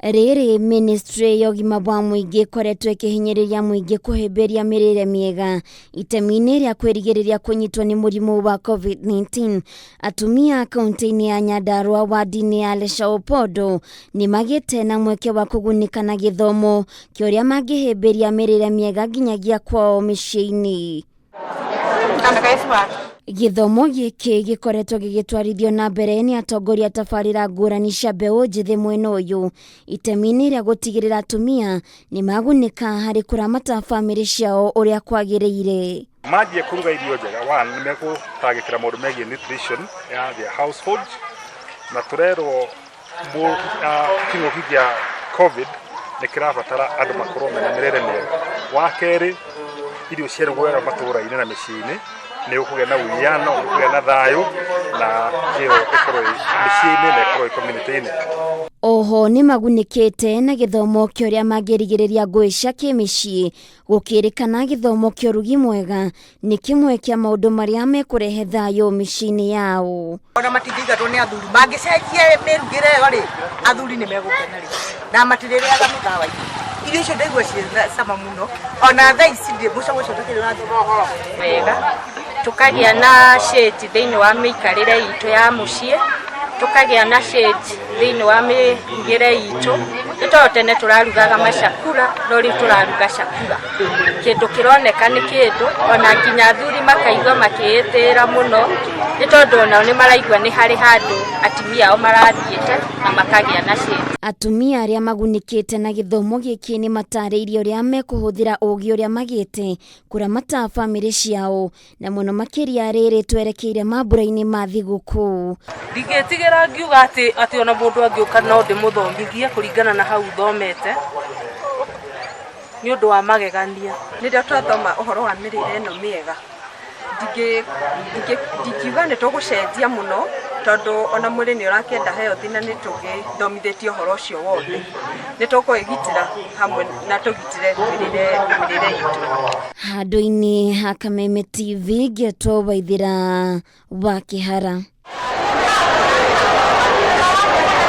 Riri ministry ya ũgima wa mũingĩ koretwo ĩkĩhinyĩrĩria mũingĩ kũhĩmbĩria mĩrĩre mĩega itemi-inĩ rĩa kwĩrigĩrĩria kũnyitwo nĩ mũrimũ wa COVID-19. Atumia kaunti-inĩ ya Nyandarua wadi-inĩ ya Leshaopodo nĩ magĩte na mweke wa kũgunĩka na gĩthomo kĩa ũrĩa mangĩhĩmbĩria mĩrĩre mĩega nginyagia kwao mĩciĩ-inĩ. Gĩthomo gĩkĩ gĩkoretwo gĩgĩtwarithio na mbere nĩ atongoria tabarĩra ngũrani cia mbeũ njĩthĩ mwena ũyũ itemi-inĩ rĩa gũtigĩrĩra atumia nĩ magunĩka harĩ kũramata bamĩrĩ ciao ũrĩa kwagĩrĩire. Manjia kũruga irio njega nĩ megũtangĩkĩra maũndũ megiĩ nutrition ya their household, na tũrerwo kĩng'ũki gĩa COVID nĩ kĩrabatara andũ makorwo mena mĩrĩre mĩega. Wa kerĩ, irio ciarugwo wega matũũra-inĩ na mĩciĩ-inĩ nĩ ũkũgĩa na ũwiano, ũkũgĩa na thayũ na kĩyo ĩkorwo mĩciĩ-inĩ na ĩkorwo community-inĩ. Oho nĩ magunĩkĩte na gĩthomo kĩa ũrĩa mangĩrigĩrĩria ngũĩ cia kĩmĩciĩ, gũkĩrĩkana gĩthomo kĩa ũrugi mwega nĩ kĩmwe kĩa maũndũ marĩa mekũrehe thayũ mĩciĩ-inĩ yao. Ona matingĩigatwo nĩ athuri, mangĩcenjia mĩrugĩre ĩyo rĩ, athuri nĩ megũkena rĩ, na matirĩrĩaga mĩkawa-inĩ. Irio icio ndaigua ciĩ cama mũno, ona thaa ici ndĩ mũcogoco ũtakĩrĩ ũrathura wega. Tukagĩa na shade thĩinĩ wa mĩikarĩre itũ ya mũciĩ, tukagĩa na shade thĩinĩ wa mĩrugĩre itũ. Nĩ tondũ tene tũrarugaga macakura, no rĩu tũraruga cakura. Kĩndũ kĩroneka nĩ kĩndũ, ona nginya athuri makaigua makĩĩtĩĩra mũno, nĩ tondũ onao nĩ maraigua nĩ harĩ handũ atumia ao marathiĩte na makagĩa na shade. Atumia arĩa magunĩkĩte na gĩthomo gĩkĩ nĩ matarĩirio ũrĩa mekũhũthĩra ũũgĩ ũrĩa magĩte kũramata bamĩrĩ ciao, na mũno makĩria rĩrĩ twerekeire mambura-inĩ ma thigũkũ. Ndingĩtigĩra ngiuga atĩ ona mũndũ angĩũka no ndĩmũthomithie kũringana na hau thomete nĩ ũndũ wa magegania. Rĩrĩa twathoma ũhoro wa mĩrĩre ĩno mĩega, ndingiuga nĩ tũgũcenjia mũno, tondũ ona mwĩrĩ nĩ ũrakĩenda health na nĩ tũgĩthomithĩtie ũhoro ũcio wothe. Nĩ tũkwĩgitĩra hamwe na tũgitĩre mĩrĩre itũ. Handũ-inĩ ha Kameme TV, Ngetwo Waithĩra wa Kĩhara.